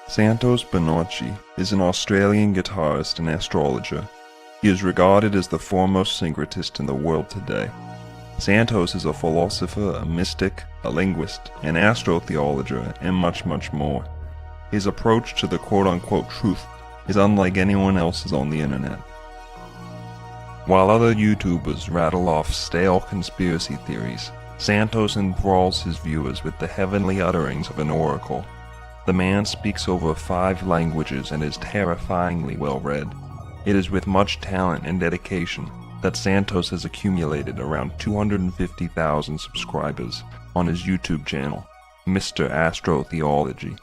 Santos Bonnaci is an Australian guitarist and astrologer. He is regarded as the foremost syncretist in the world today. Santos is a philosopher, a mystic, a linguist, an astrotheologer, and much, much more. His approach to the quote-unquote truth is unlike anyone else's on the internet. While other YouTubers rattle off stale conspiracy theories, Santos enthralls his viewers with the heavenly utterings of an oracle. The man speaks over 5 languages and is terrifyingly well read. It is with much talent and dedication that Santos has accumulated around 250,000 subscribers on his YouTube channel, Mr. Astrotheology.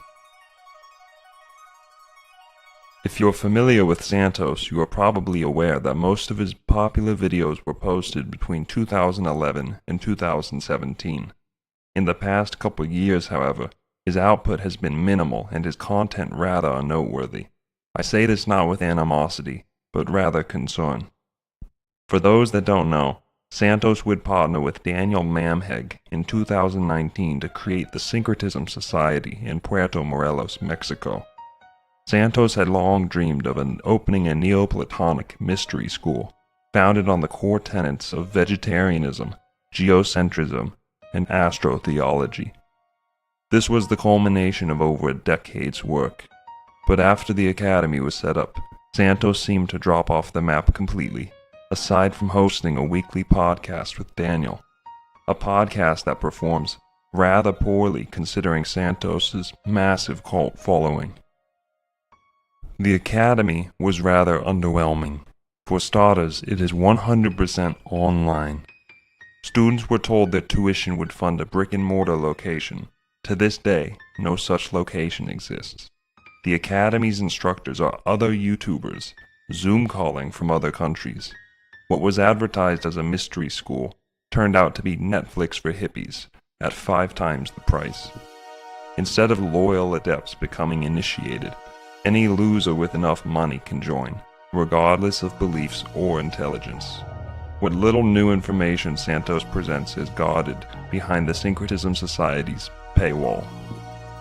If you're familiar with Santos, you are probably aware that most of his popular videos were posted between 2011 and 2017. In the past couple years, however, his output has been minimal and his content rather unnoteworthy. I say this not with animosity, but rather concern. For those that don't know, Santos would partner with Daniel Mamheg in 2019 to create the Syncretism Society in Puerto Morelos, Mexico. Santos had long dreamed of opening a Neoplatonic mystery school, founded on the core tenets of vegetarianism, geocentrism, and astrotheology. This was the culmination of over a decade's work. But after the academy was set up, Santos seemed to drop off the map completely, aside from hosting a weekly podcast with Daniel, a podcast that performs rather poorly considering Santos's massive cult following. The academy was rather underwhelming. For starters, it is 100% online. Students were told their tuition would fund a brick-and-mortar location. To this day, no such location exists. The Academy's instructors are other YouTubers, Zoom calling from other countries. What was advertised as a mystery school turned out to be Netflix for hippies, at 5 times the price. Instead of loyal adepts becoming initiated, any loser with enough money can join, regardless of beliefs or intelligence. What little new information Santos presents is guarded behind the Syncretism Society's paywall.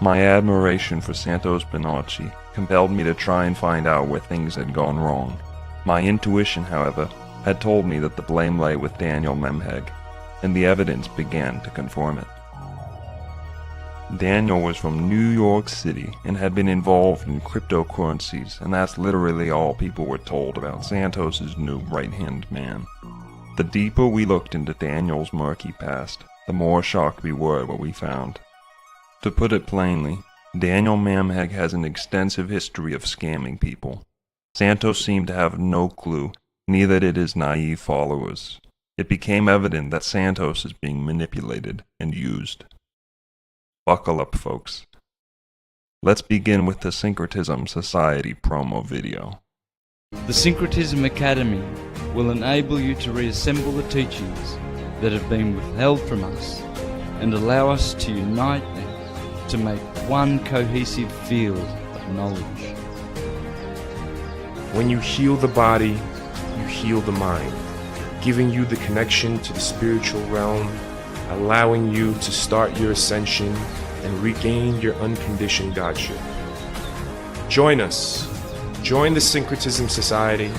My admiration for Santos Bonnaci compelled me to try and find out where things had gone wrong. My intuition, however, had told me that the blame lay with Daniel Mamheg, and the evidence began to confirm it. Daniel was from New York City and had been involved in cryptocurrencies, and that's literally all people were told about Santos's new right-hand man. The deeper we looked into Daniel's murky past, the more shocked we were at what we found. To put it plainly, Daniel Mamheg has an extensive history of scamming people. Santos seemed to have no clue, neither did his naive followers. It became evident that Santos is being manipulated and used. Buckle up, folks. Let's begin with the Syncretism Society promo video. The Syncretism Academy will enable you to reassemble the teachings that have been withheld from us and allow us to unite them to make one cohesive field of knowledge. When you heal the body, you heal the mind, giving you the connection to the spiritual realm, allowing you to start your ascension and regain your unconditioned godship. Join us. Join the Syncretism Society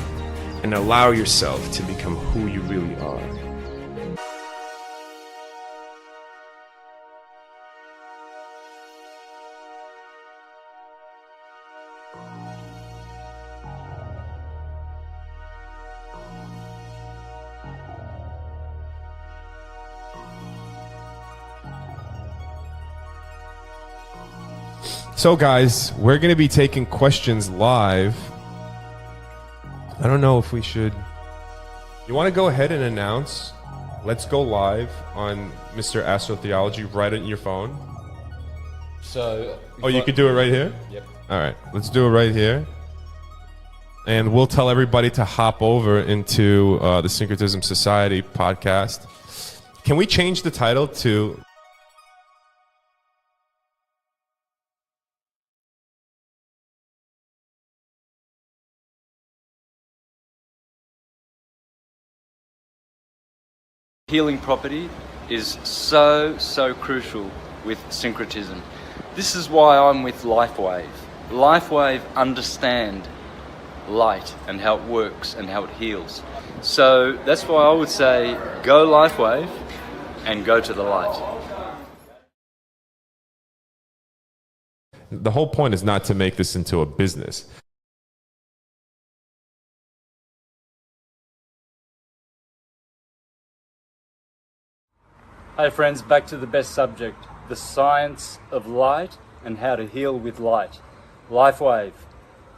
and allow yourself to become who you really are. So guys, we're going to be taking questions live. I don't know if we should... You want to go ahead and announce, let's go live on Mr. Astrotheology right on your phone? So... Oh, you could do it right here? Yep. All right, let's do it right here. And we'll tell everybody to hop over into the Syncretism Society podcast. Can we change the title to... Healing property is so crucial with syncretism. This is why I'm with LifeWave. LifeWave understand light and how it works and how it heals. So that's why I would say go LifeWave and go to the light. The whole point is not to make this into a business. Hey friends, back to the best subject, the science of light and how to heal with light. LifeWave,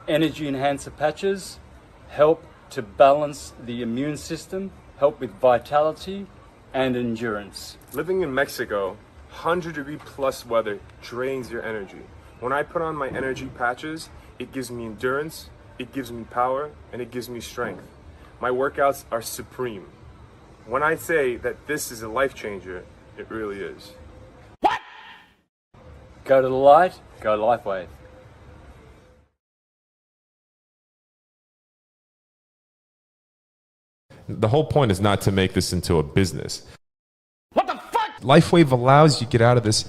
energy enhancer patches, help to balance the immune system, help with vitality and endurance. Living in Mexico, 100-degree plus weather drains your energy. When I put on my energy patches, it gives me endurance, it gives me power, and it gives me strength. My workouts are supreme. When I say that this is a life changer, it really is. Go to the light, go LifeWave. The whole point is not to make this into a business. What the fuck? LifeWave allows you to get out of this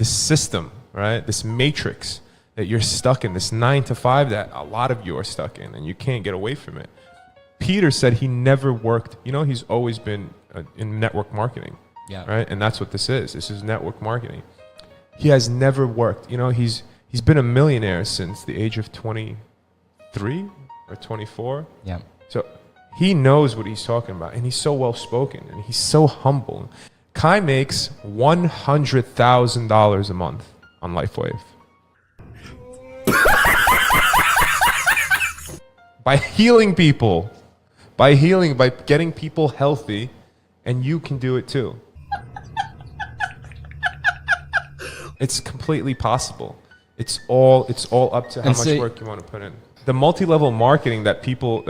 system, right? This matrix that you're stuck in, this 9 to 5 that a lot of you are stuck in, and you can't get away from it. Peter said he never worked, he's always been in network marketing, right? And that's what this is. This is network marketing. He has never worked. He's been a millionaire since the age of 23 or 24. Yeah. So he knows what he's talking about, and he's so well spoken, and he's so humble. Kai makes $100,000 a month on LifeWave. By healing people, by getting people healthy, and you can do it too. It's completely possible. It's all up to how much work you want to put in. The multi-level marketing that people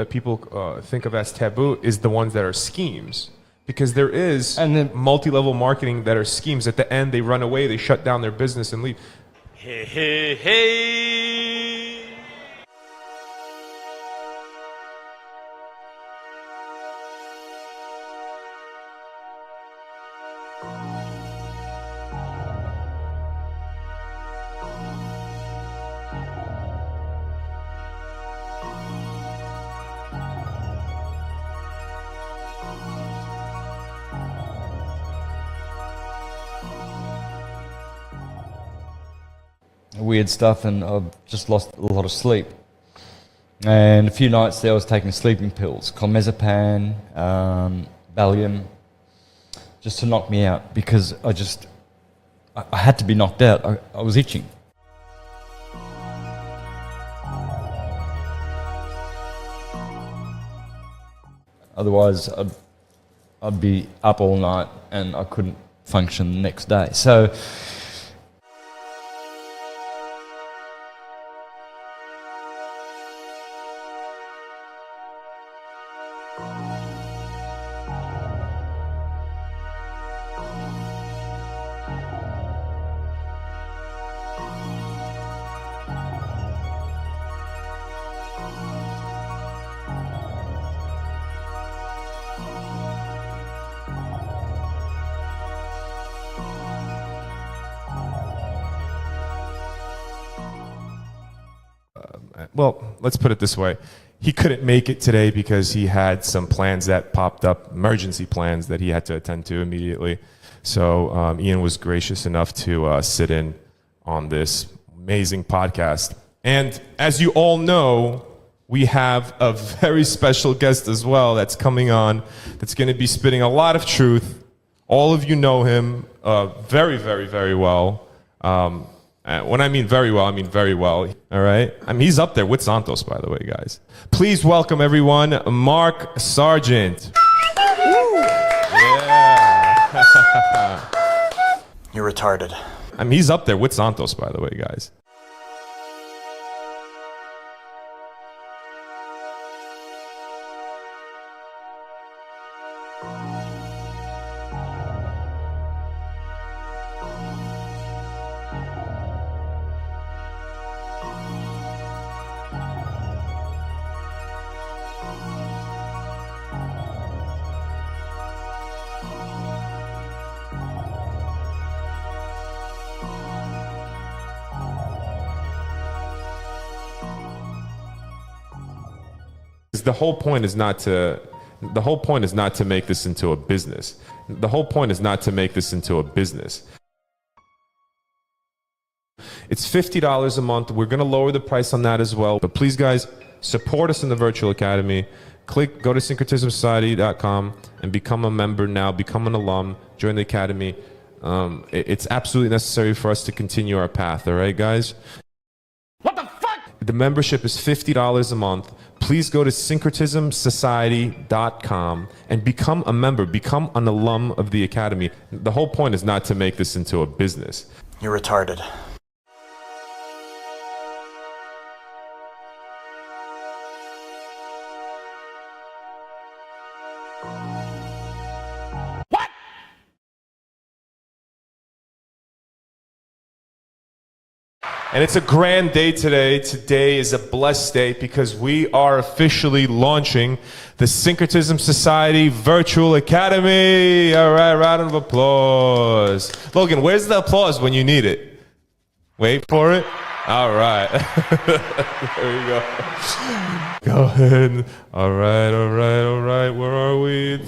think of as taboo is the ones that are schemes, because there is multi-level marketing that are schemes. At the end, they run away, they shut down their business and leave. Hey, hey, hey. Weird stuff, and I've just lost a lot of sleep. And a few nights there I was taking sleeping pills, clomazepam, Valium, just to knock me out, because I had to be knocked out. I was itching. Otherwise I'd be up all night and I couldn't function the next day. So well, let's put it this way. He couldn't make it today because he had some plans that popped up, emergency plans that he had to attend to immediately. So Ian was gracious enough to sit in on this amazing podcast. And as you all know, we have a very special guest as well that's coming on, that's going to be spitting a lot of truth. All of you know him very, very, very well. When I mean very well, I mean very well. All right? I mean, he's up there with Santos, by the way, guys. Please welcome, everyone, Mark Sargent. Yeah. You're retarded. I mean, he's up there with Santos, by the way, guys. because the whole point is not to make this into a business. The whole point is not to make this into a business. It's $50 a month. We're going to lower the price on that as well. But please, guys, support us in the Virtual Academy. Go to syncretismsociety.com and become a member now. Become an alum. Join the academy. It's absolutely necessary for us to continue our path. All right, guys? What the fuck? The membership is $50 a month. Please go to syncretismsociety.com and become a member. Become an alum of the academy. The whole point is not to make this into a business. You're retarded. And it's a grand day today. Today is a blessed day because we are officially launching the Syncretism Society Virtual Academy. All right, round of applause. Logan, where's the applause when you need it? Wait for it. All right. There you go. Go ahead. All right. Where are we?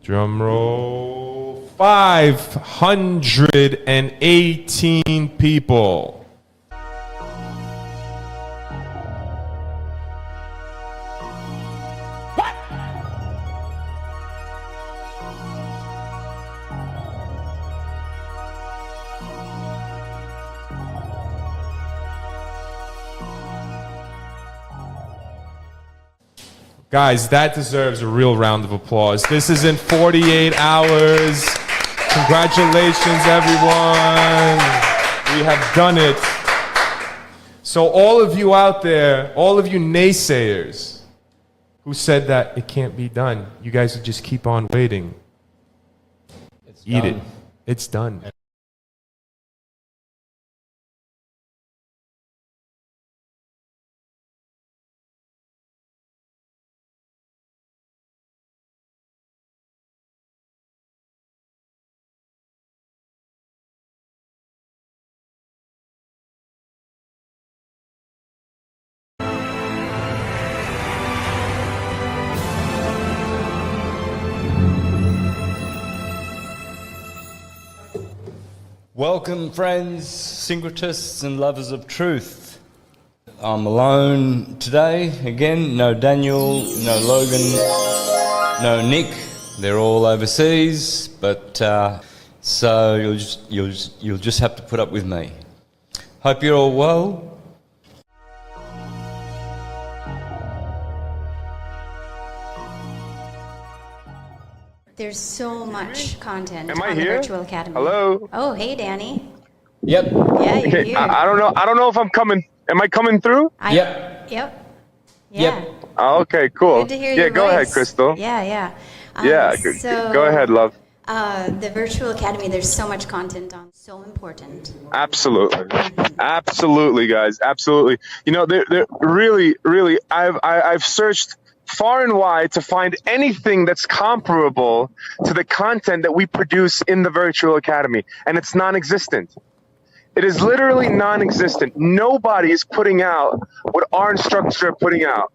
Drum roll. 518 people. Guys, that deserves a real round of applause. This is in 48 hours. Congratulations, everyone. We have done it. So all of you out there, all of you naysayers who said that it can't be done, you guys will just keep on waiting. Eat it. It's done. Welcome, friends, syncretists and lovers of truth. I'm alone today, again, no Daniel, no Logan, no Nick. They're all overseas, but so you'll just have to put up with me. Hope you're all well. There's so much content Am I on the here? Virtual Academy. Hello? Oh, hey, Danny. Yep. Yeah, you're Okay, here. I don't know if I'm coming. Am I coming through? Yep. Yep. Yeah. Yep. Oh, okay, cool. Good to hear yeah, your go voice. ahead, Crystal. Yeah. So, go ahead, love. The Virtual Academy, there's so much content on. So important. Absolutely, absolutely, guys, absolutely. You know, they're really. I've searched far and wide to find anything that's comparable to the content that we produce in the Virtual Academy, and it's non-existent. It is literally non-existent. Nobody is putting out what our instructors are putting out.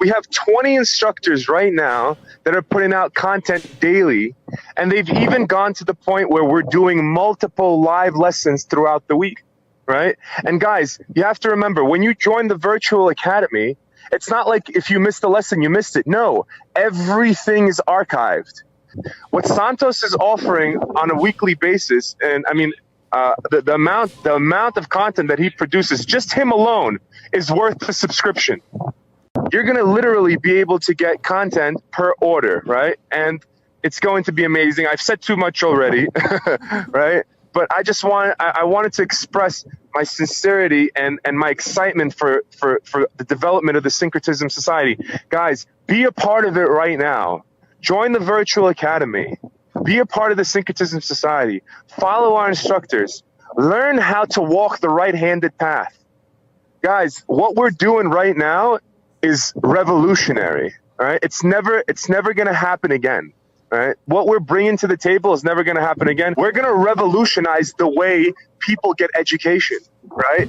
We have 20 instructors right now that are putting out content daily, and they've even gone to the point where we're doing multiple live lessons throughout the week, right? And guys, you have to remember, when you join the Virtual Academy, it's not like if you missed a lesson, you missed it. No, everything is archived. What Santos is offering on a weekly basis, and I mean, the amount of content that he produces, just him alone, is worth the subscription. You're going to literally be able to get content per order, right? And it's going to be amazing. I've said too much already, right? But I wanted to express my sincerity and my excitement for the development of the Syncretism Society. Guys, be a part of it right now. Join the Virtual Academy. Be a part of the Syncretism Society. Follow our instructors. Learn how to walk the right-handed path. Guys, what we're doing right now is revolutionary. All right? It's never going to happen again. Right? What we're bringing to the table is never going to happen again. We're going to revolutionize the way people get education, right?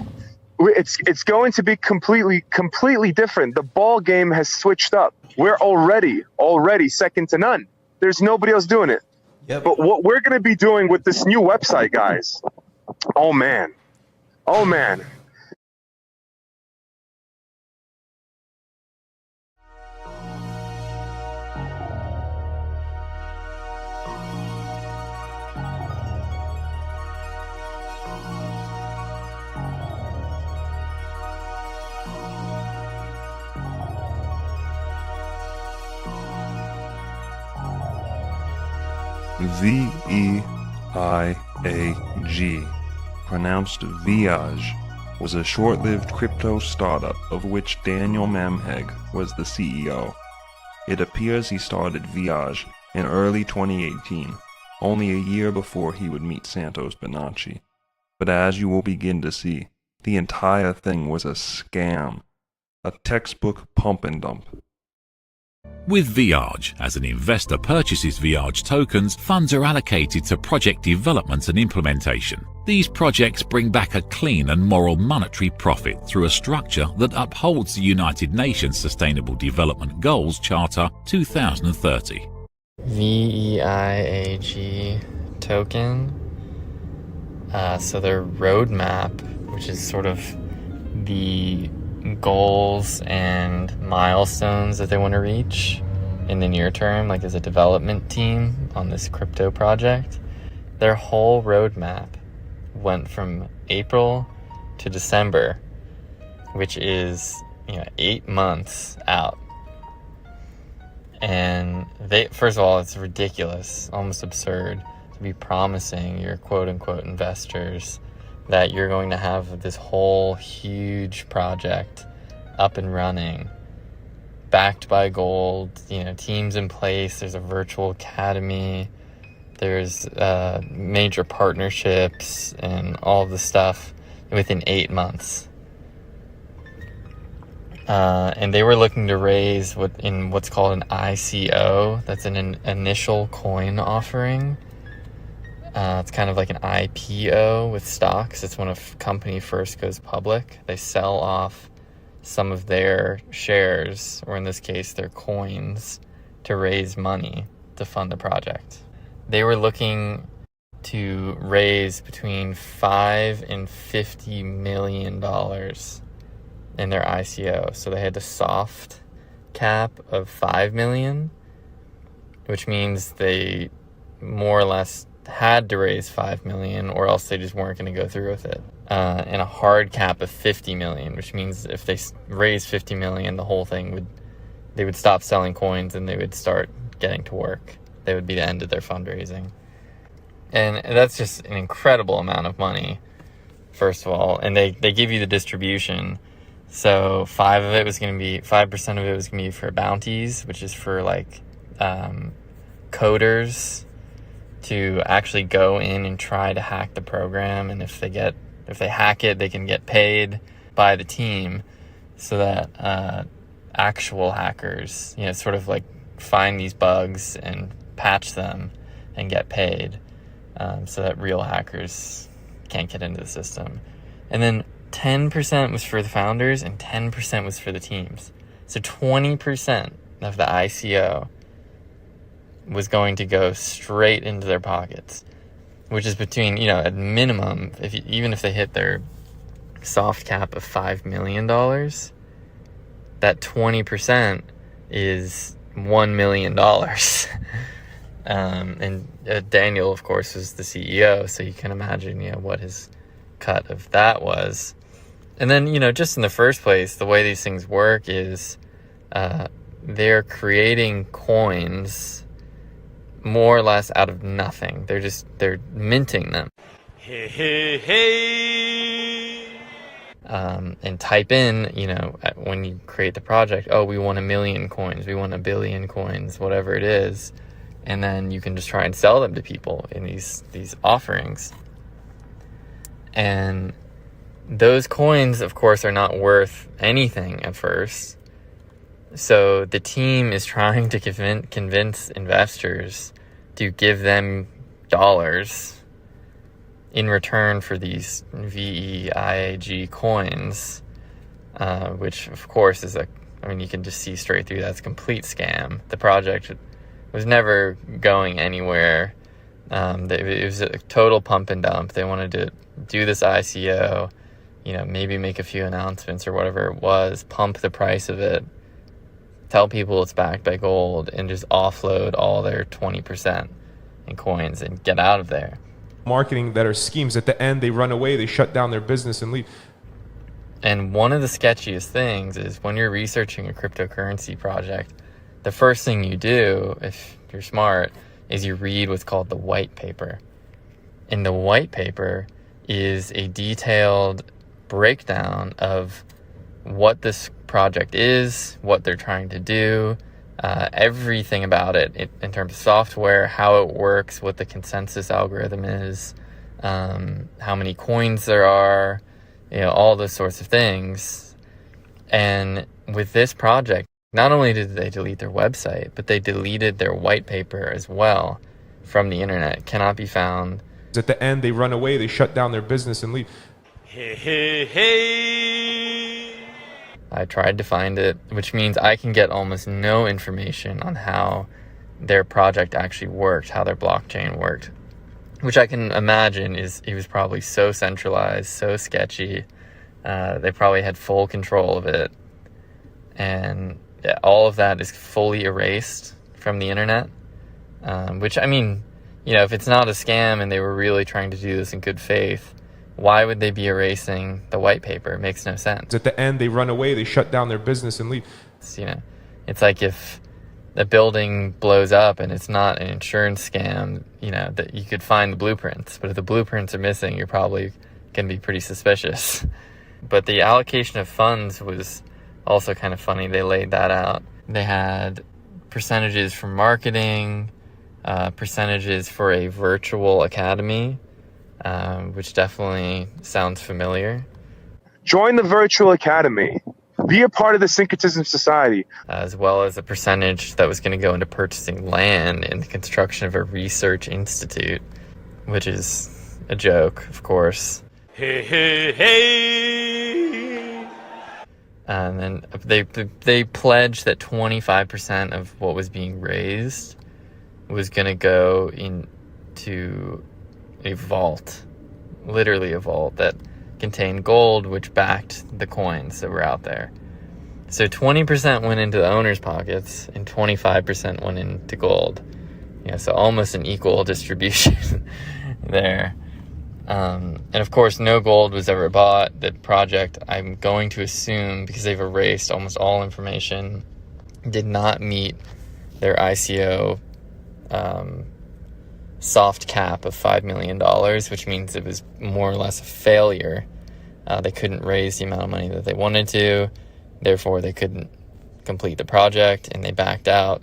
it's going to be completely different. The ball game has switched up. We're already second to none. There's nobody else doing it. Yep. But what we're going to be doing with this new website, guys, oh man. VEIAG, pronounced Viage, was a short-lived crypto startup of which Daniel Mamheg was the CEO. It appears he started Viage in early 2018, only a year before he would meet Santos Bonnaci. But as you will begin to see, the entire thing was a scam, a textbook pump and dump. With Viage, as an investor purchases Viage tokens, funds are allocated to project development and implementation. These projects bring back a clean and moral monetary profit through a structure that upholds the United Nations Sustainable Development Goals Charter 2030. VEIAG token. So their roadmap, which is sort of the goals and milestones that they want to reach in the near term, like as a development team on this crypto project, their whole roadmap went from April to December, which is 8 months out. And they, first of all, it's ridiculous, almost absurd to be promising your quote-unquote investors that you're going to have this whole huge project up and running, backed by gold, teams in place, there's a virtual academy, there's major partnerships and all of the stuff within 8 months. And they were looking to raise what's called an ICO. That's an initial coin offering. It's kind of like an IPO with stocks. It's when a company first goes public. They sell off some of their shares, or in this case, their coins, to raise money to fund the project. They were looking to raise between $5 and $50 million in their ICO. So they had a soft cap of $5 million, which means they more or less had to raise $5 million, or else they just weren't going to go through with it. And a hard cap of $50 million, which means if they raise $50 million, the whole thing they would stop selling coins and they would start getting to work. They would be the end of their fundraising. And that's just an incredible amount of money, first of all. And they give you the distribution. So 5% of it was going to be for bounties, which is for coders to actually go in and try to hack the program, and if they hack it, they can get paid by the team, so that actual hackers, sort of like find these bugs and patch them and get paid, so that real hackers can't get into the system. And then 10% was for the founders and 10% was for the teams. So 20% of the ICO was going to go straight into their pockets, which is between, at minimum, even if they hit their soft cap of $5 million, that 20% is $1 million. And Daniel, of course, was the CEO, so you can imagine, what his cut of that was. And then, just in the first place, the way these things work is they're creating coins more or less out of nothing. They're minting them. And type in, when you create the project, we want 1 million coins, we want 1 billion coins, whatever it is. And then you can just try and sell them to people in these offerings. And those coins, of course, are not worth anything at first. So the team is trying to convince investors to give them dollars in return for these VEIAG coins, which of course is you can just see straight through that's a complete scam. The project was never going anywhere. It was a total pump and dump. They wanted to do this ICO, maybe make a few announcements or whatever it was, pump the price of it, tell people it's backed by gold, and just offload all their 20% in coins and get out of there. Marketing that are schemes. At the end, they run away, they shut down their business and leave. And one of the sketchiest things is when you're researching a cryptocurrency project, the first thing you do, if you're smart, is you read what's called the white paper. And the white paper is a detailed breakdown of what this project is, what they're trying to do, everything about it in terms of software, how it works, what the consensus algorithm is, how many coins there are, all those sorts of things. And with this project, not only did they delete their website, but they deleted their white paper as well from the internet. It cannot be found. At the end, they run away, they shut down their business and leave. I tried to find it, which means I can get almost no information on how their project actually worked, how their blockchain worked, which I can imagine it was probably so centralized, so sketchy. They probably had full control of it. And all of that is fully erased from the internet, which, if it's not a scam and they were really trying to do this in good faith, why would they be erasing the white paper? It makes no sense. At the end, they run away, they shut down their business and leave. It's like if a building blows up and it's not an insurance scam, that you could find the blueprints. But if the blueprints are missing, you're probably going to be pretty suspicious. But the allocation of funds was also kind of funny. They laid that out. They had percentages for marketing, percentages for a virtual academy, which definitely sounds familiar. Join the virtual academy. Be a part of the Syncretism Society. As well as a percentage that was going to go into purchasing land and the construction of a research institute, which is a joke, of course. And then they pledged that 25% of what was being raised was going to go into a vault, literally a vault that contained gold, which backed the coins that were out there. So 20% went into the owner's pockets and 25% went into gold. So almost an equal distribution there. And of course, no gold was ever bought. The project, I'm going to assume, because they've erased almost all information, did not meet their ICO soft cap of $5 million, which means it was more or less a failure. They couldn't raise the amount of money that they wanted to. Therefore, they couldn't complete the project, and they backed out.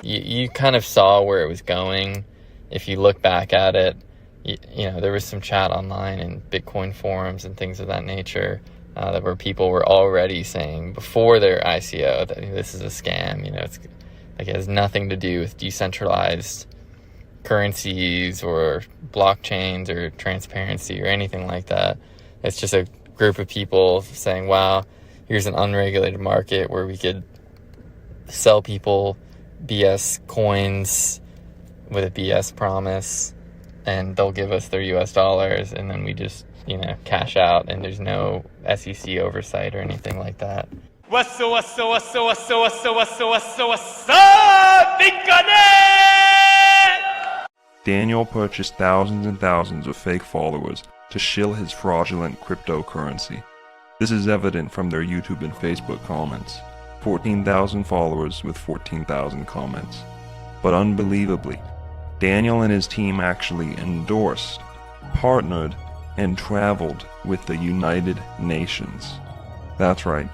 You kind of saw where it was going. If you look back at it, there was some chat online and Bitcoin forums and things of that nature where people were already saying before their ICO that this is a scam. It has nothing to do with decentralized currencies or blockchains or transparency or anything like that. It's just a group of people saying, wow, here's an unregulated market where we could sell people BS coins with a BS promise, and they'll give us their US dollars, and then we just, cash out, and there's no SEC oversight or anything like that. Daniel purchased thousands and thousands of fake followers to shill his fraudulent cryptocurrency. This is evident from their YouTube and Facebook comments. 14,000 followers with 14,000 comments. But unbelievably, Daniel and his team actually endorsed, partnered, and traveled with the United Nations. That's right,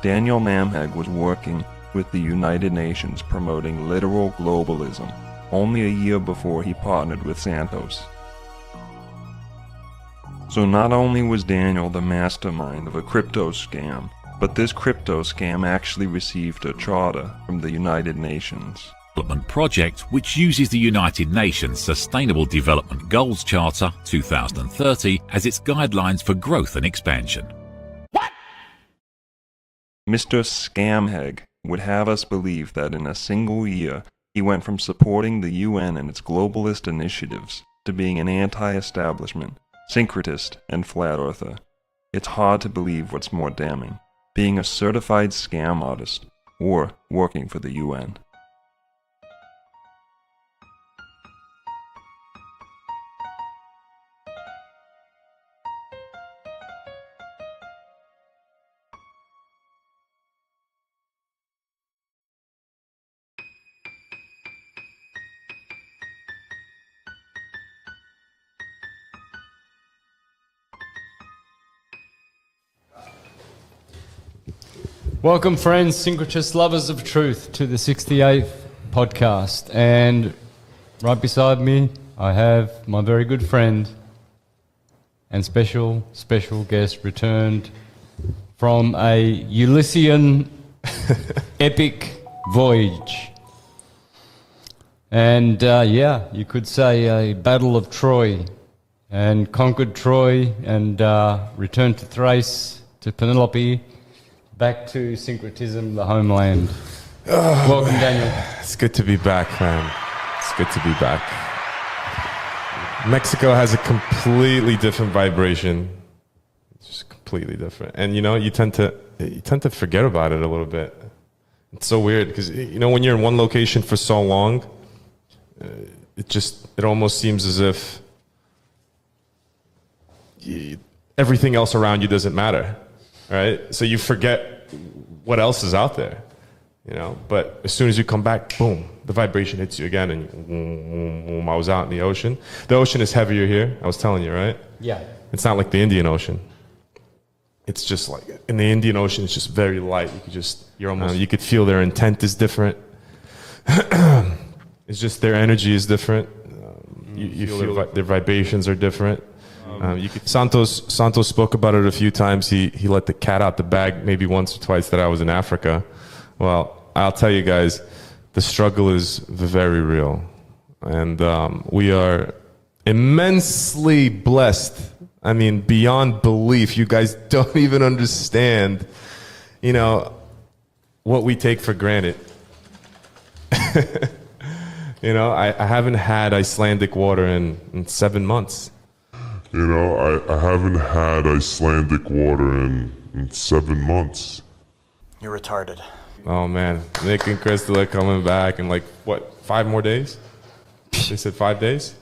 Daniel Mamheg was working with the United Nations promoting literal globalism only a year before he partnered with Santos. So not only was Daniel the mastermind of a crypto scam, but this crypto scam actually received a charter from the United Nations. Development Project, which uses the United Nations Sustainable Development Goals Charter 2030 as its guidelines for growth and expansion. Mr. Scamheg would have us believe that in a single year he went from supporting the UN and its globalist initiatives to being an anti-establishment, syncretist, and flat earther. It's hard to believe what's more damning, being a certified scam artist or working for the UN. Welcome, friends, syncretists, lovers of truth, to the 68th podcast. And right beside me, I have my very good friend and special guest returned from a Ulyssian epic voyage. And you could say a battle of Troy, and conquered Troy and returned to Thrace, to Penelope, back to Syncretism, the homeland. Welcome, Daniel. It's good to be back, man. It's good to be back. Mexico has a completely different vibration. It's just completely different. And you tend to forget about it a little bit. It's so weird because when you're in one location for so long, it almost seems as if everything else around you doesn't matter. Right? So you forget what else is out there, But as soon as you come back, boom, the vibration hits you again, and I was out in the ocean. The ocean is heavier here. I was telling you, right? Yeah. It's not like the Indian Ocean. It's just like in the Indian Ocean, it's just very light. You could feel their intent is different. It's just their energy is different. You feel their vibrations are different. Santos spoke about it a few times. He let the cat out the bag maybe once or twice that I was in Africa. Well, I'll tell you guys, the struggle is very real. And we are immensely blessed. I mean, beyond belief. You guys don't even understand, what we take for granted. I haven't had Icelandic water in 7 months. I haven't had Icelandic water in 7 months. You're retarded. Oh man, Nick and Crystal are coming back in 5 more days? They said 5 days?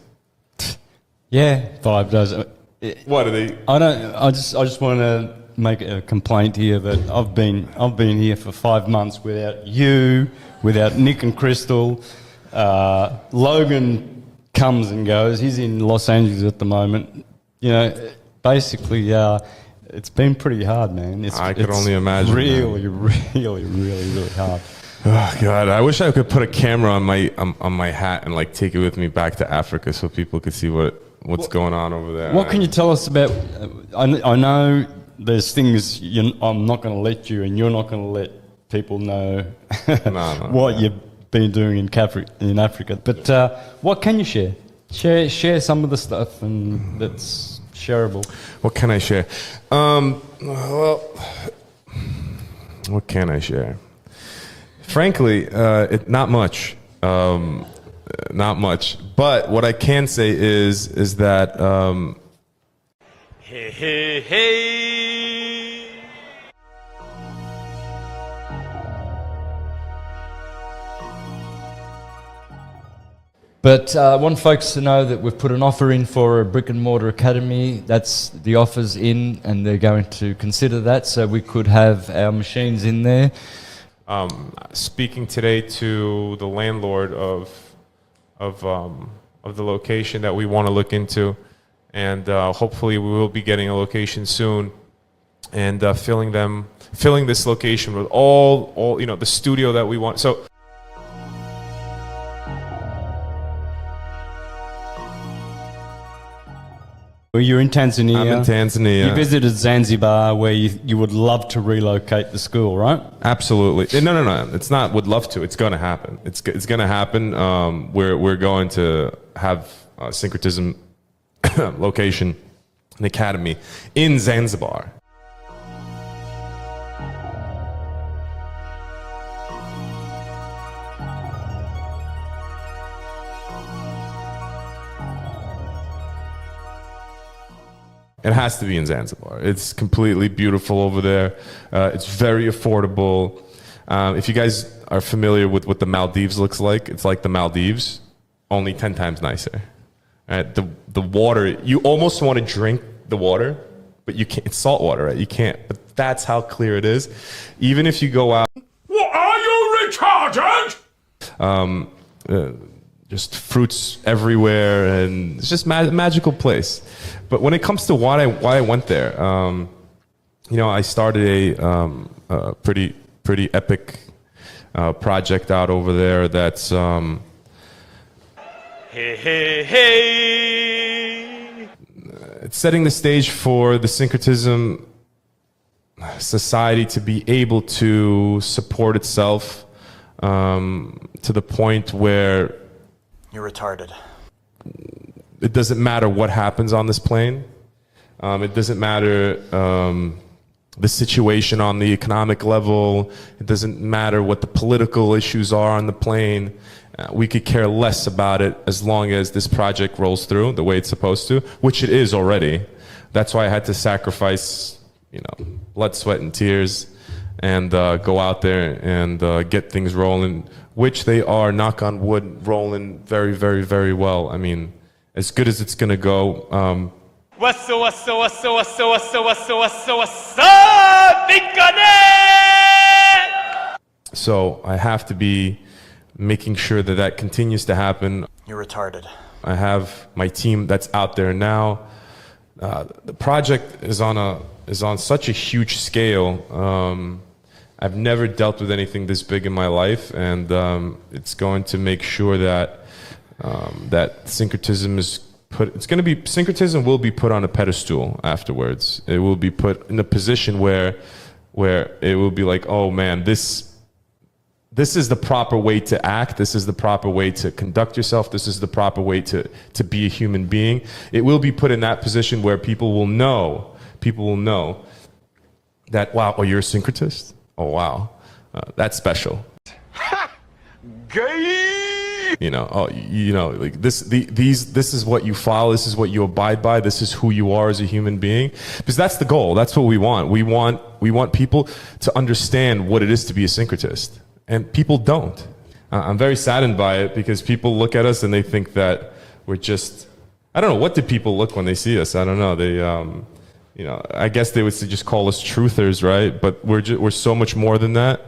Yeah, 5 days. What are they? I just want to make a complaint here that I've been here for 5 months without you, without Nick and Crystal. Logan comes and goes. He's in Los Angeles at the moment. Basically, it's been pretty hard, man. I could only imagine. Really hard. Oh God, I wish I could put a camera on my hat and take it with me back to Africa so people could see what's going on over there. What can you tell us about? I know there's things I'm not going to let you, and you're not going to let people know what you've been doing in Africa. But what can you share? Share some of the stuff that's shareable. What can I share? Well, what can I share? Frankly, not much. Not much. But what I can say is that Hey. But I want folks to know that we've put an offer in for a brick and mortar academy. The offer's in, and they're going to consider that, so we could have our machines in there. Speaking today to the landlord of the location that we want to look into, and hopefully we will be getting a location soon, and filling this location with all the studio that we want. So. Well, you're in Tanzania. I'm in Tanzania. You visited Zanzibar, where you would love to relocate the school, right? Absolutely. No. It's not would love to. It's going to happen. It's going to happen. We're going to have a Syncretism location, an academy in Zanzibar. It has to be in Zanzibar. It's completely beautiful over there. It's very affordable. If you guys are familiar with what the Maldives looks like, it's like the Maldives, only 10 times nicer. Right? The water, you almost want to drink the water, but you can't. It's salt water, right? You can't. But that's how clear it is. Even if you go out. What, are you retarded? Just fruits everywhere, and it's just a magical place. But when it comes to why I went there, I started a pretty epic project out over there. That's it's setting the stage for the Syncretism society to be able to support itself to the point where you're retarded. It doesn't matter what happens on this plane. It doesn't matter the situation on the economic level. It doesn't matter what the political issues are on the plane. We could care less about it as long as this project rolls through the way it's supposed to, which it is already. That's why I had to sacrifice, blood, sweat, and tears, and go out there and get things rolling, which they are, knock on wood, rolling very, very, very well. I mean, as good as it's going to go. So I have to be making sure that continues to happen. You're retarded. I have my team that's out there now. The project is on such a huge scale. I've never dealt with anything this big in my life, and it's going to make sure that that Syncretism is Syncretism will be put on a pedestal afterwards. It will be put in a position where it will be like, oh man, this is the proper way to act. This is the proper way to conduct yourself. This is the proper way to be a human being. It will be put in that position where people will know that, wow, oh, you're a syncretist? Oh, wow, that's special. Gay! Like this is what you follow. This is what you abide by. This is who you are as a human being. Because that's the goal. That's what we want. We want people to understand what it is to be a syncretist. And people don't. I'm very saddened by it because people look at us and they think that we're just, I don't know, what do people look when they see us? I don't know. They, I guess they would just call us truthers, right? But we're so much more than that.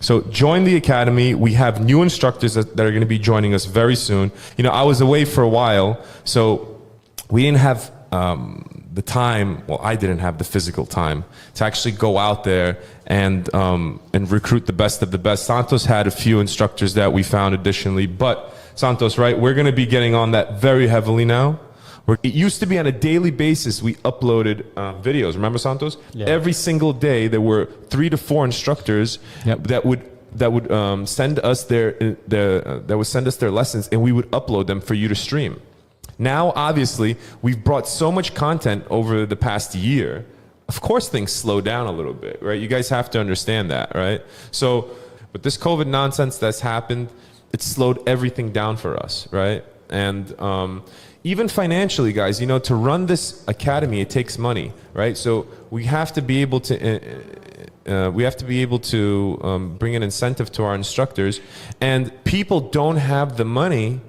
So join the academy. We have new instructors that are going to be joining us very soon. I was away for a while, so we didn't have the time. Well, I didn't have the physical time to actually go out there and recruit the best of the best. Santos had a few instructors that we found additionally, but Santos, right? We're going to be getting on that very heavily now. It used to be on a daily basis we uploaded videos. Remember, Santos? Yeah. Every single day there were 3 to 4 instructors that would send us their lessons, and we would upload them for you to stream. Now, obviously, we've brought so much content over the past year. Of course, things slow down a little bit, right? You guys have to understand that, right? So, with this COVID nonsense that's happened, it's slowed everything down for us, right? And even financially, guys, to run this academy, it takes money, right? So we have to be able to bring an incentive to our instructors, and people don't have the money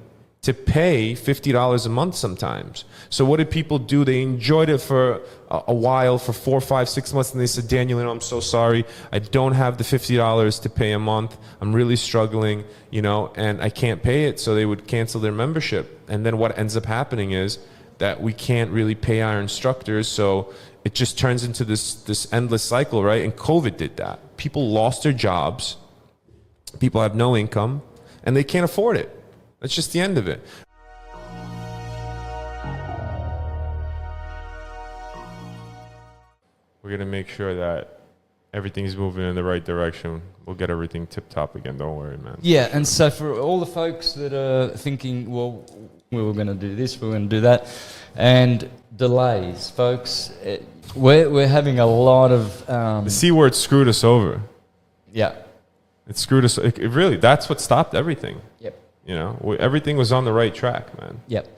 to pay $50 a month sometimes. So what did people do? They enjoyed it for a while, for 4, 5, 6 months, and they said, Daniel, I'm so sorry. I don't have the $50 to pay a month. I'm really struggling, and I can't pay it. So they would cancel their membership. And then what ends up happening is that we can't really pay our instructors, so it just turns into this endless cycle, right? And COVID did that. People lost their jobs, people have no income, and they can't afford it. That's just the end of it. We're gonna make sure that everything's moving in the right direction. We'll get everything tip-top again, don't worry, man. Yeah, and so for all the folks that are thinking, well, we were going to do this, we were going to do that, and delays, folks, we're having a lot of... the C word screwed us over. Yeah. It screwed us, it really, that's what stopped everything. Yep. You know, everything was on the right track, man. Yep.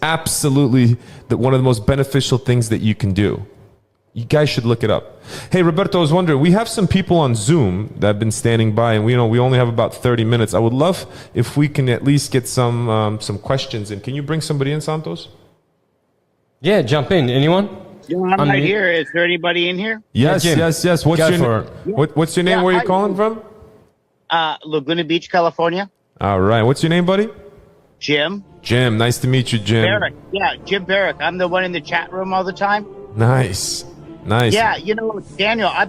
Absolutely one of the most beneficial things that you can do. You guys should look it up. Hey, Roberto, I was wondering, we have some people on Zoom that have been standing by, and we only have about 30 minutes. I would love if we can at least get some questions in. Can you bring somebody in, Santos? Yeah, jump in. Anyone? Yeah, I'm right here. Is there anybody in here? Yes, yes. What's your name? Where are you calling from? Laguna Beach, California. All right. What's your name, buddy? Jim. Jim. Nice to meet you, Jim. Barrick. Yeah, Jim Barrick. I'm the one in the chat room all the time. Nice. Yeah, Daniel, I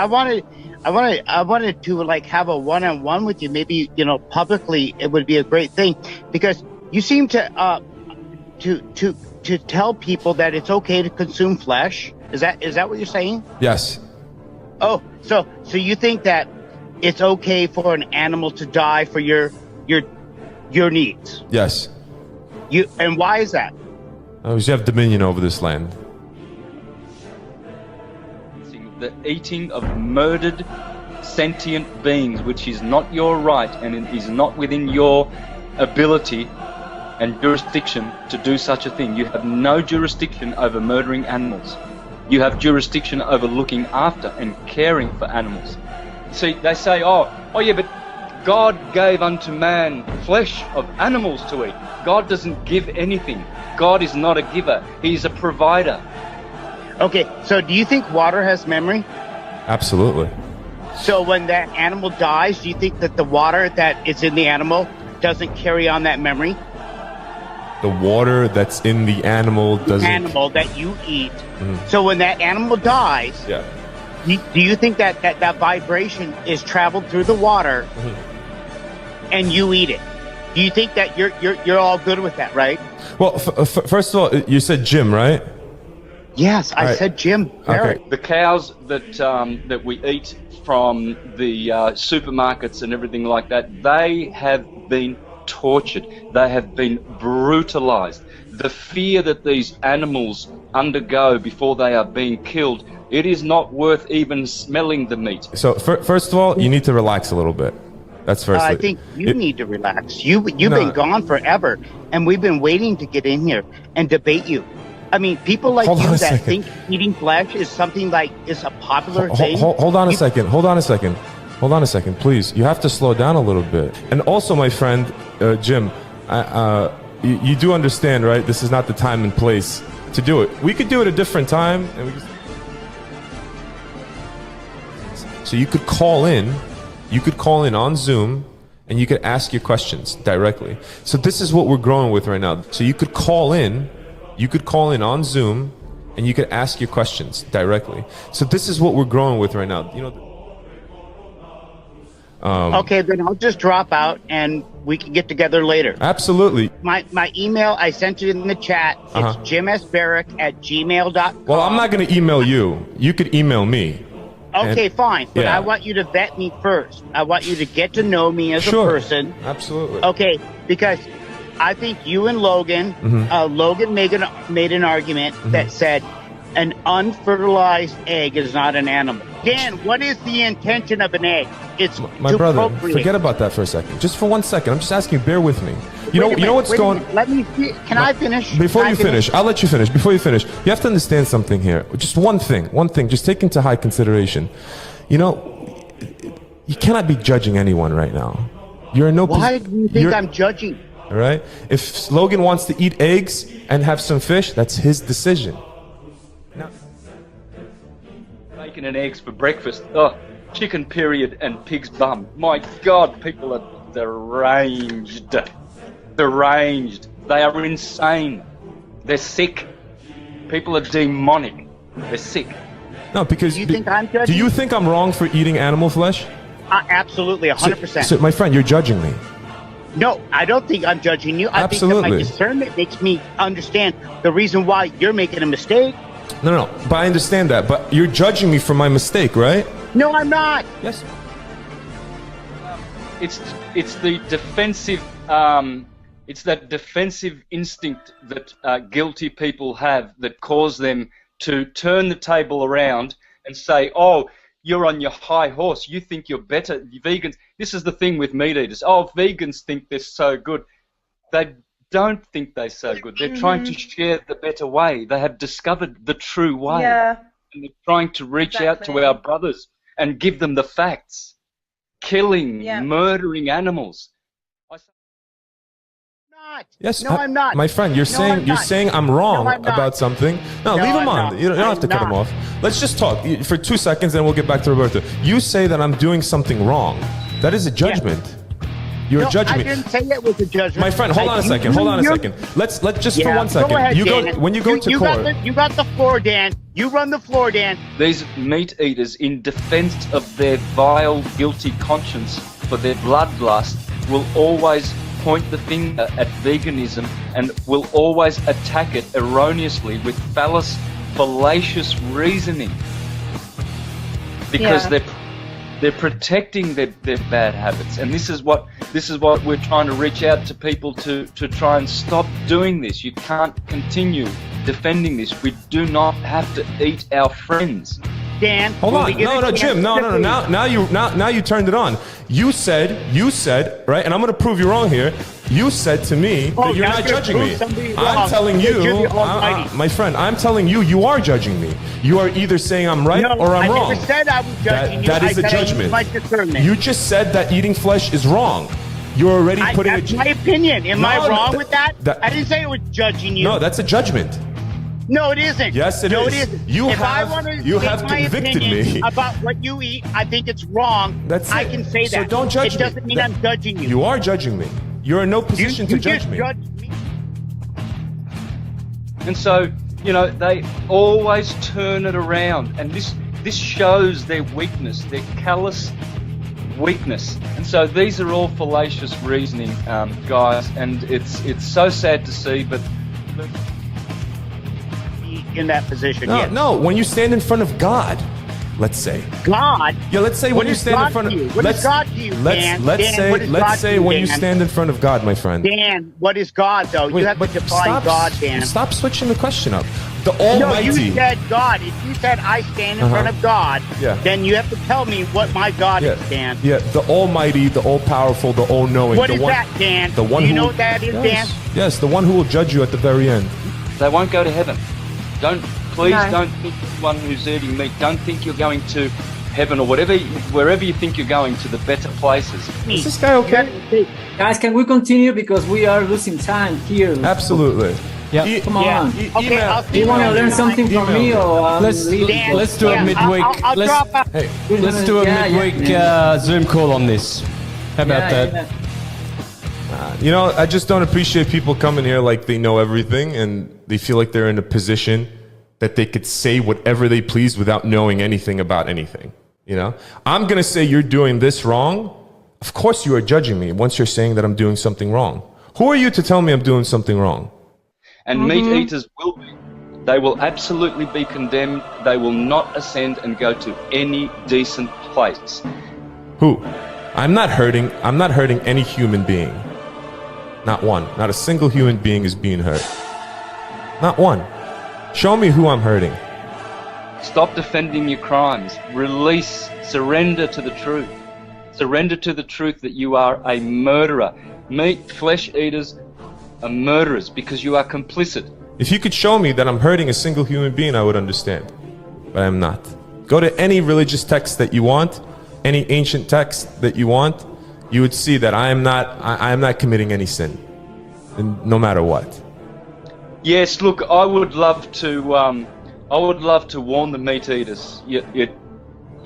wanted to like have a one-on-one with you. Maybe, publicly it would be a great thing, because you seem to tell people that it's okay to consume flesh. Is that what you're saying? Yes. Oh, so you think that it's okay for an animal to die for your needs? Yes. And why is that? Because you have dominion over this land. The eating of murdered sentient beings, which is not your right and it is not within your ability and jurisdiction to do such a thing. You have no jurisdiction over murdering animals. You have jurisdiction over looking after and caring for animals. See, they say, oh yeah, but God gave unto man flesh of animals to eat. God doesn't give anything. God is not a giver. He's a provider. Okay, so do you think water has memory? Absolutely. So when that animal dies, do you think that the water that is in the animal doesn't carry on that memory? The water that's in the animal doesn't... The animal that you eat. So when that animal dies, do you think that vibration is traveled through the water and you eat it? Do you think that you're all good with that, right? Well, first of all, you said Jim, right? Yes, I said Jim. Okay. The cows that we eat from the supermarkets and everything like that, they have been tortured. They have been brutalized. The fear that these animals undergo before they are being killed, it is not worth even smelling the meat. So first of all, you need to relax a little bit. That's first. I think you need to relax. You've been gone forever, and we've been waiting to get in here and debate you. I mean, people like you that think eating flesh is something like is a popular thing. Hold on a second, please. You have to slow down a little bit. And also, my friend Jim, you do understand, right? This is not the time and place to do it. We could do it a different time, and so you could call in. You could call in on Zoom, and you could ask your questions directly. So this is what we're growing with right now. So you could call in. You could call in on Zoom, and you could ask your questions directly. So this is what we're growing with right now. Okay, then I'll just drop out, and we can get together later. Absolutely. My email, I sent it in the chat. It's jimsbarrick@gmail.com. Well, I'm not going to email you. You could email me. Okay, fine. But yeah. I want you to vet me first. I want you to get to know me as a person. Absolutely. Okay, because I think you and Logan, Logan made an argument that said an unfertilized egg is not an animal. Dan, what is the intention of an egg? It's my to brother. procreate. Forget about that for a second. Just for 1 second. I'm just asking you. Bear with me. You know what's going. Let me. Can I finish? Before you finish, I'll let you finish. Before you finish, you have to understand something here. Just one thing. Just take into high consideration. You know, you cannot be judging anyone right now. You're in no. Why do you think I'm judging? All right. If Logan wants to eat eggs and have some fish, that's his decision. Bacon and eggs for breakfast. Oh, chicken period and pig's bum. My God, people are deranged. Deranged. They are insane. They're sick. People are demonic. They're sick. No, because Do you think I'm judging? do you think I'm wrong for eating animal flesh? Absolutely, 100%. So, my friend, you're judging me. No, I don't think I'm judging you. I think that my discernment makes me understand the reason why you're making a mistake. No. But I understand that. But you're judging me for my mistake, right? No, I'm not. Yes. It's the defensive. It's that defensive instinct that guilty people have that cause them to turn the table around and say, "Oh, you're on your high horse. You think you're better. Vegans." This is the thing with meat eaters. Oh, vegans think they're so good. They don't think they're so good. They're trying to share the better way. They have discovered the true way. Yeah. And they're trying to reach out to our brothers and give them the facts. Killing, murdering animals. Yes. No, I'm not. My friend, you're saying I'm wrong about something. No, leave him on. not. You don't have to cut him off. Let's just talk for 2 seconds, then we'll get back to Roberto. You say that I'm doing something wrong. That is a judgment. You're judging me. I didn't say it was a judgment. My friend, hold on a second. Let's just for 1 second. Go ahead, you Dan. go when you go to court. You got the floor, Dan. You run the floor, Dan. These meat eaters, in defense of their vile, guilty conscience for their bloodlust, will always point the finger at veganism and will always attack it erroneously with fallacious reasoning. Because they're protecting their bad habits, and this is what we're trying to reach out to people to try and stop doing this. You can't continue defending this. We do not have to eat our friends. Dan, hold on. No, Jim. No. Now you turned it on. You said, right? And I'm going to prove you wrong here. You said to me that you're not judging me. I'm telling you, my friend, I'm telling you, you are judging me. You are either saying I'm right or I'm wrong. I never said I was judging you. That is a judgment. My discernment. You just said that eating flesh is wrong. You're already putting that's my opinion. Am I wrong with that? I didn't say it was judging you. No, that's a judgment. No, it isn't. Yes, it is. No, it isn't. You if have, I want to you have my convicted opinion me about what you eat. I think it's wrong. I can say that. So don't judge me. It doesn't mean I'm judging you. You are judging me. You're in no position to judge me. And so, they always turn it around, and this shows their weakness, their callous weakness. And so these are all fallacious reasoning, guys, and it's so sad to see, but in that position. No, when you stand in front of God, let's say. God? Yeah, let's say when you stand in front of What is God to you, Dan? Let's say when you stand in front of God, my friend. Dan, what is God though? You have to define God, Dan. Stop switching the question up. The Almighty. No, you said God. If you said I stand in front of God, then you have to tell me what my God is, Dan. Yeah, the Almighty, the All-Powerful, the All-Knowing. What is that, Dan? The one Do you know what that is, Dan? Yes, the one who will judge you at the very end. They won't go to heaven. Don't think one who's eating meat. Don't think you're going to heaven or wherever you think you're going to the better places. Is this guy okay? Guys, can we continue because we are losing time here? Absolutely. Yeah. Come on. Okay, do you want to learn something from me or let's do a midweek. Let's do a midweek Zoom call on this. How about that? I just don't appreciate people coming here like they know everything and they feel like they're in a position that they could say whatever they please without knowing anything about anything. I'm going to say you're doing this wrong. Of course you are judging me once you're saying that I'm doing something wrong. Who are you to tell me I'm doing something wrong? And meat eaters will be. They will absolutely be condemned. They will not ascend and go to any decent place. Who? I'm not hurting any human being. Not one. Not a single human being is being hurt. Not one. Show me who I'm hurting. Stop defending your crimes. Release, surrender to the truth. Surrender to the truth that you are a murderer. Meat, flesh eaters are murderers because you are complicit. If you could show me that I'm hurting a single human being, I would understand. But I'm not. Go to any religious text that you want, any ancient text that you want, you would see that I am not committing any sin, no matter what. Yes, look, I would love to warn the meat eaters.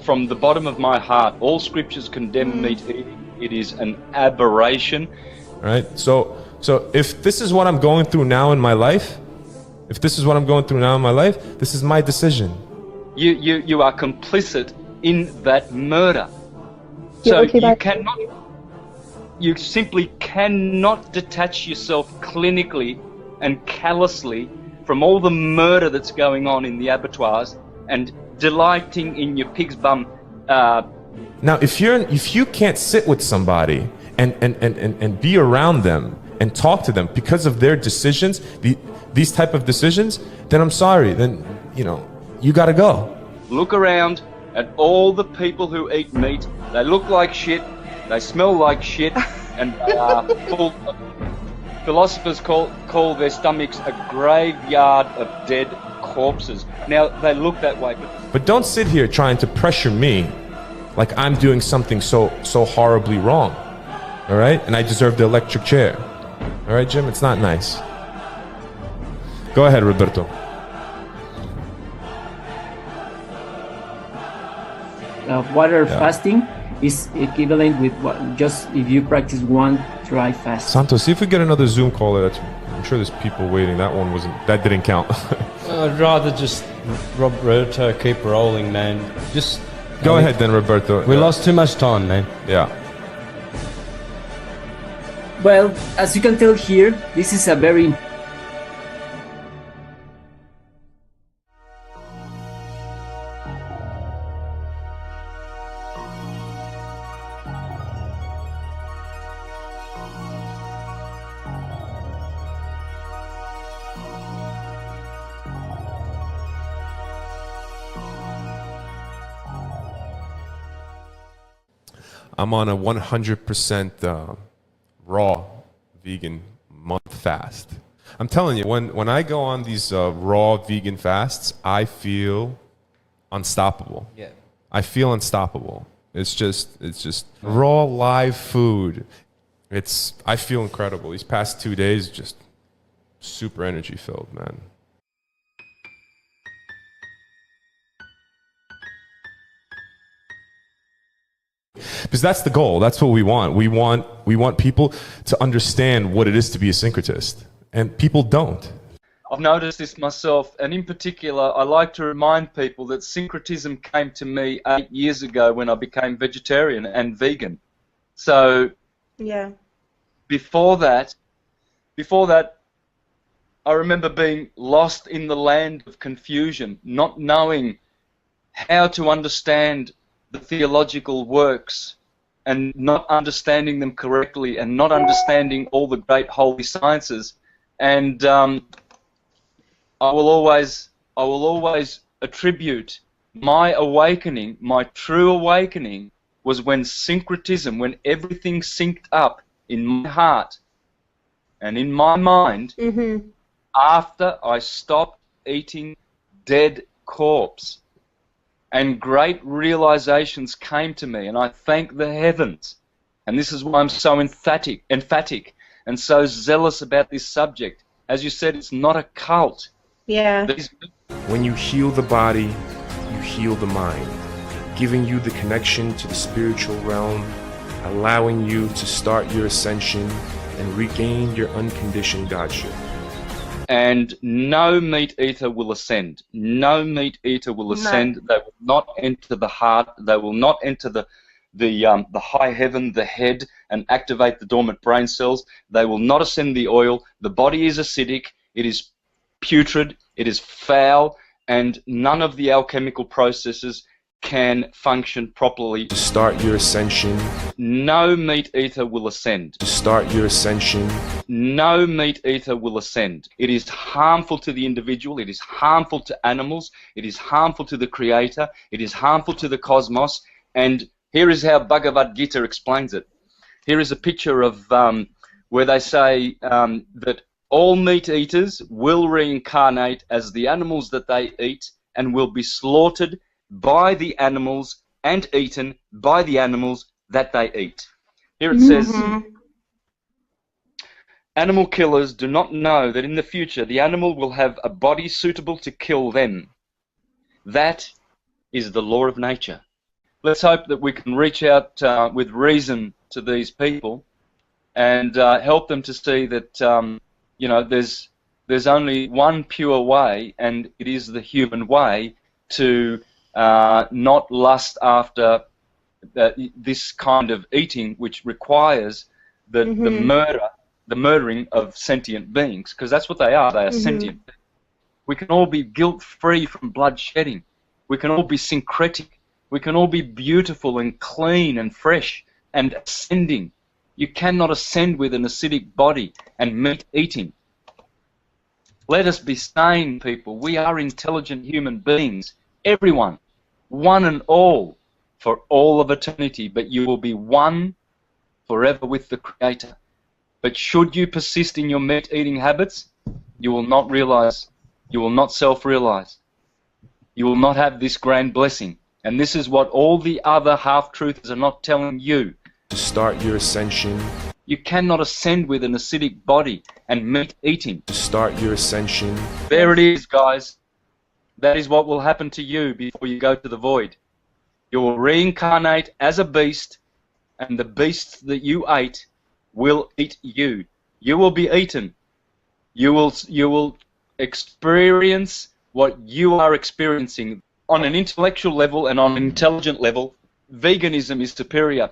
From the bottom of my heart, all scriptures condemn meat eating. It is an aberration. Right. So if this is what I'm going through now in my life, this is my decision. You are complicit in that murder. So you simply cannot detach yourself clinically and callously from all the murder that's going on in the abattoirs and delighting in your pig's bum. Now, if you can't sit with somebody and be around them and talk to them because of their decisions, these type of decisions, then I'm sorry. Then you gotta go. Look around at all the people who eat meat. They look like shit. They smell like shit, and they are full. Philosophers call their stomachs a graveyard of dead corpses. Now they look that way, but don't sit here trying to pressure me like I'm doing something so horribly wrong. All right, and I deserve the electric chair. All right, Jim, it's not nice. Go ahead, Roberto. Water fasting is equivalent with just if you practice one dry fast. Santos, see if we get another Zoom call. I'm sure there's people waiting. That didn't count. I'd rather just Roberto keep rolling, man. Just go ahead then, Roberto. We lost too much time, man. Yeah. Well, as you can tell here, this is a very I'm on a 100% raw vegan month fast. I'm telling you, when I go on these raw vegan fasts, I feel unstoppable. Yeah. I feel unstoppable. It's just raw live food. I feel incredible. These past 2 days, just super energy filled, man. Because that's the goal. That's what we want. We want people to understand what it is to be a syncretist, and people don't. I've noticed this myself, and in particular, I like to remind people that syncretism came to me 8 years ago when I became vegetarian and vegan. So, yeah. Before that, I remember being lost in the land of confusion, not knowing how to understand the theological works and not understanding them correctly and not understanding all the great holy sciences. And I will always attribute my awakening, my true awakening, was when syncretism, when everything synced up in my heart and in my mind, after I stopped eating dead corpse. And great realizations came to me, and I thank the heavens. And this is why I'm so emphatic and so zealous about this subject. As you said, it's not a cult. Yeah. When you heal the body, you heal the mind, giving you the connection to the spiritual realm, allowing you to start your ascension and regain your unconditioned godship. And no meat eater will ascend. No meat eater will ascend. No. They will not enter the heart. They will not enter the high heaven, the head, and activate the dormant brain cells. They will not ascend the oil. The body is acidic. It is putrid, it is foul, and none of the alchemical processes can function properly. To start your ascension. No meat eater will ascend. To start your ascension. No meat eater will ascend. It is harmful to the individual, it is harmful to animals, it is harmful to the creator, it is harmful to the cosmos, and here is how Bhagavad Gita explains it. Here is a picture of where they say that all meat eaters will reincarnate as the animals that they eat and will be slaughtered by the animals and eaten by the animals that they eat. Here it says, animal killers do not know that in the future the animal will have a body suitable to kill them. That is the law of nature. Let's hope that we can reach out with reason to these people and help them to see that you know, there's only one pure way, and it is the human way to not lust after this kind of eating, which requires the murdering of sentient beings, because that's what they are. They are sentient beings. We can all be guilt-free from bloodshedding. We can all be syncretic. We can all be beautiful and clean and fresh and ascending. You cannot ascend with an acidic body and meat eating. Let us be sane, people. We are intelligent human beings. Everyone, one and all, for all of eternity. But you will be one forever with the Creator. But should you persist in your meat-eating habits, you will not realize, you will not self-realize. You will not have this grand blessing. And this is what all the other half-truthers are not telling you. To start your ascension. You cannot ascend with an acidic body and meat eating. To start your ascension. There it is, guys. That is what will happen to you before you go to the void. You will reincarnate as a beast, and the beasts that you ate will eat you. You will be eaten. You will experience what you are experiencing. On an intellectual level and on an intelligent level, veganism is superior.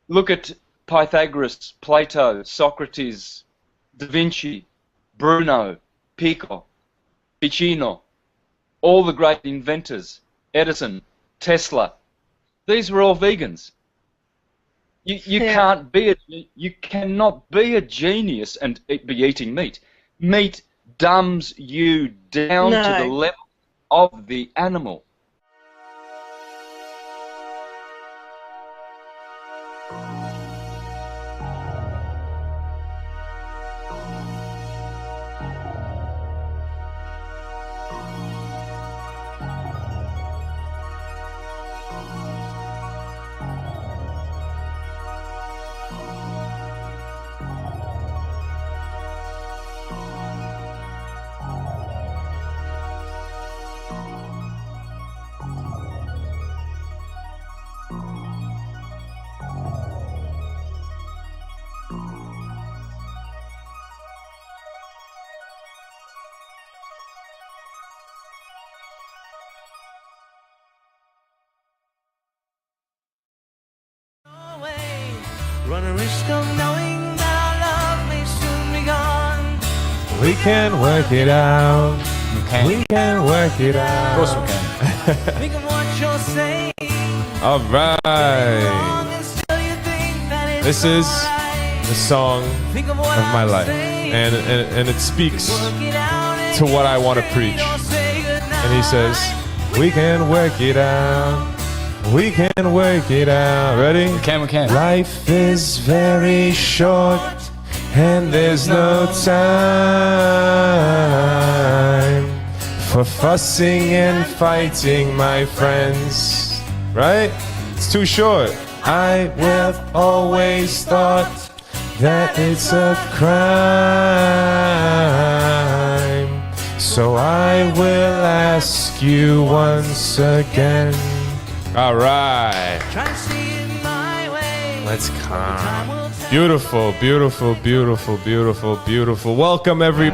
Look at Pythagoras, Plato, Socrates, Da Vinci, Bruno, Pico, Ficino, all the great inventors, Edison, Tesla. These were all vegans. You cannot be a genius and be eating meat. Meat dumbs you down to the level of the animal. Run a risk of knowing that love may soon be gone. We can work it out. We can work it out. Of course we can. Think of what you're saying. All right. This is the song of my life, and it speaks to what I want to preach. And he says, "We can work it out. We can work it out." Ready? We can. Life is very short, and there's no time for fussing and fighting, my friends. Right? It's too short. I have always thought that it's a crime. So I will ask you once again. All right. Let's come. Beautiful, beautiful, beautiful, beautiful, beautiful. Welcome, every.